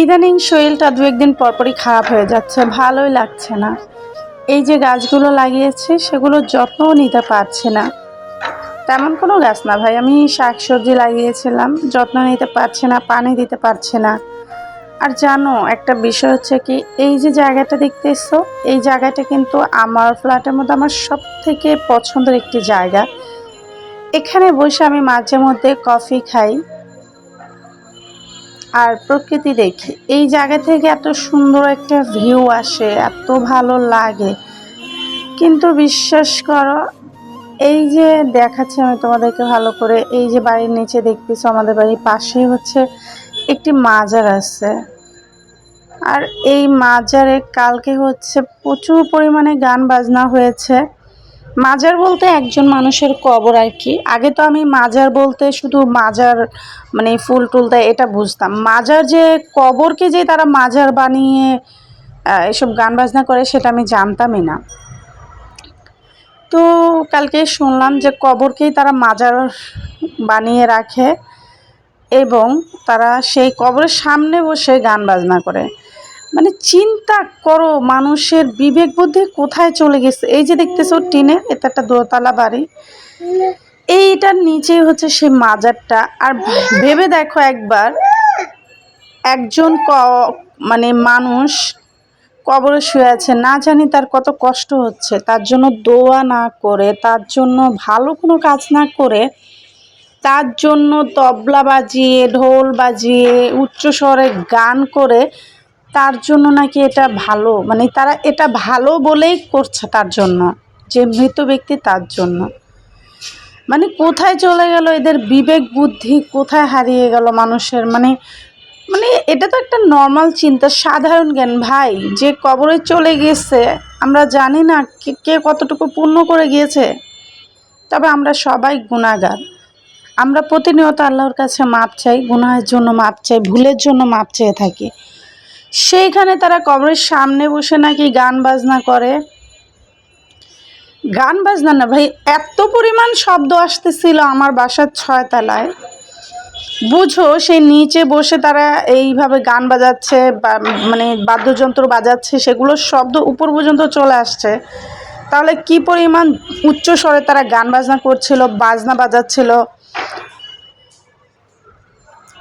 ইদানিং শরীরটা দু একদিন পরপরই খারাপ হয়ে যাচ্ছে, ভালোই লাগছে না। এই যে গাছগুলো লাগিয়েছি সেগুলোর যত্নও নিতে পারছি না। তেমন কোনো গাছ না ভাই, আমি শাকসবজি লাগিয়েছিলাম, যত্ন নিতে পারছি না, পানি দিতে পারছি না। আর জানো একটা বিষয় হচ্ছে কি, এই যে জায়গাটা দেখতেছো, এই জায়গাটা কিন্তু আমার ফ্ল্যাটের মধ্যে আমার সব থেকে পছন্দের একটি জায়গা। এখানে বসে আমি মাঝে মধ্যে কফি খাই আর প্রকৃতি দেখি। এই জায়গা থেকে এত সুন্দর একটা ভিউ আসে, এত ভালো লাগে। কিন্তু বিশ্বাস করো, এই যে দেখাচ্ছি আমি তোমাদেরকে ভালো করে, এই যে বাড়ির নিচে দেখতেছো, আমাদের বাড়ির পাশেই হচ্ছে একটি মাজার আছে। আর এই মাজারে কালকে হচ্ছে প্রচুর পরিমাণে গান বাজনা হয়েছে। মাজার বলতে একজন মানুষের কবর আর কি। আগে তো আমি মাজার বলতে শুধু মাজার মানে ফুল টুল দেয় এটা বুঝতাম। মাজার যে কবরকে যে তারা মাজার বানিয়ে এসব গান বাজনা করে সেটা আমি জানতামই না। তো কালকে শুনলাম যে কবরকেই তারা মাজার বানিয়ে রাখে এবং তারা সেই কবরের সামনে বসে গান বাজনা করে। মানে চিন্তা করো, মানুষের বিবেক বুদ্ধি কোথায় চলে গেছে। এই যে দেখতেছো টিনের, এটা একটা দোতলা বাড়ি, এইটার নিচেই হচ্ছে সেই মাজারটা। আর ভেবে দেখো একবার, একজন মানে মানুষ কবরে শুয়ে আছে, না জানি তার কত কষ্ট হচ্ছে, তার জন্য দোয়া না করে, তার জন্য ভালো কোনো কাজ না করে, তার জন্য তবলা বাজিয়ে, ঢোল বাজিয়ে, উচ্চ স্বরে গান করে, তার জন্য নাকি এটা ভালো, মানে তারা এটা ভালো বলেই করছে, তার জন্য, যে মৃত ব্যক্তি তার জন্য। মানে কোথায় চলে গেল এদের বিবেক বুদ্ধি, কোথায় হারিয়ে গেল মানুষের। মানে মানে এটা তো একটা নর্মাল চিন্তা, সাধারণ জ্ঞান ভাই। যে কবরে চলে গেছে, আমরা জানি না কে কতটুকু পুণ্য করে গিয়েছে। তবে আমরা সবাই গুনাহগার। আমরা প্রতিনিয়ত আল্লাহর কাছে মাপ চাই, গুনাহের জন্য মাপ চাই, ভুলের জন্য মাপ চেয়ে থাকি। সেইখানে তারা কবরের সামনে বসে নাকি গান বাজনা করে। গান বাজনা না ভাই, এত পরিমাণ শব্দ আসতেছিল আমার বাসার 6 তলায়। বুঝো সেই নিচে বসে তারা এইভাবে গান বাজাচ্ছে, মানে বাদ্যযন্ত্র বাজাচ্ছে, সেগুলোর শব্দ উপর পর্যন্ত চলে আসছে। তাহলে কি পরিমাণ উচ্চ স্বরে তারা গান বাজনা করছিল, বাজনা বাজাচ্ছিল।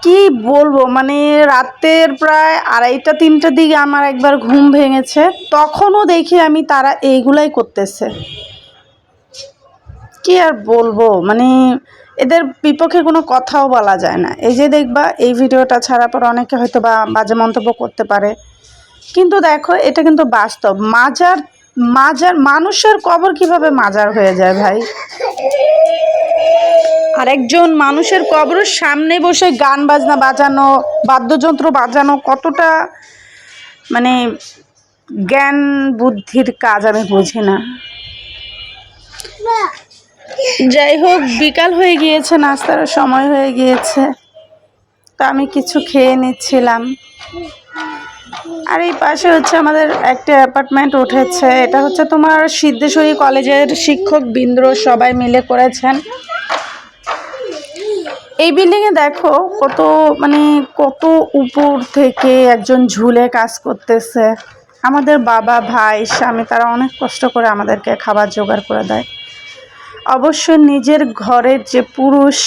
কি বলবো, মানে রাতের প্রায় 2:30-3টার দিকে আমার একবার ঘুম ভেঙেছে, তখনও দেখি আমি তারা এইগুলাই করতেছে। কি আর বলবো, মানে এদের বিপক্ষে কোনো কথাও বলা যায় না। এই যে দেখবা, এই ভিডিওটা ছাড়ার পর অনেকে হয়তো বা বাজে মন্তব্য করতে পারে, কিন্তু দেখো এটা কিন্তু বাস্তব। মাজার মাজার মানুষের কবর কিভাবে মাজার হয়ে যায় ভাই? আরেকজন মানুষের কবরের সামনে বসে গান বাজনা বাজানো, বাদ্যযন্ত্র বাজানো, কতটা মানে জ্ঞান বুদ্ধির কাজ আমি বুঝি না। যাই হোক, বিকাল হয়ে গিয়েছে, নাস্তার সময় হয়ে গিয়েছে, তো আমি কিছু খেয়ে নিচ্ছিলাম। আর এই পাশে হচ্ছে আমাদের একটা অ্যাপার্টমেন্ট উঠেছে, এটা হচ্ছে তোমার সিদ্ধেশ্বরী কলেজের শিক্ষক বৃন্দ সবাই মিলে করেছেন। এই বিল্ডিংয়ে দেখো কত, মানে কত উপর থেকে একজন ঝুলে কাজ করতেছে। আমাদের বাবা, ভাই, স্বামী তারা অনেক কষ্ট করে আমাদেরকে খাবার জোগাড় করে দেয়। অবশ্যই নিজের ঘরের যে পুরুষ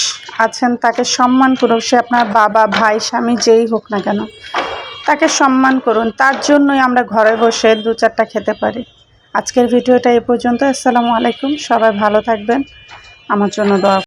আছেন তাকে সম্মান করুন, সে আপনার বাবা, ভাই, স্বামী যেই হোক না কেন, তাকে সম্মান করুন। তার জন্যই আমরা ঘরে বসে 2-4টা খেতে পারি। আজকের ভিডিওটা এই পর্যন্ত। আসসালামু আলাইকুম, সবাই ভালো থাকবেন, আমার জন্য দোয়া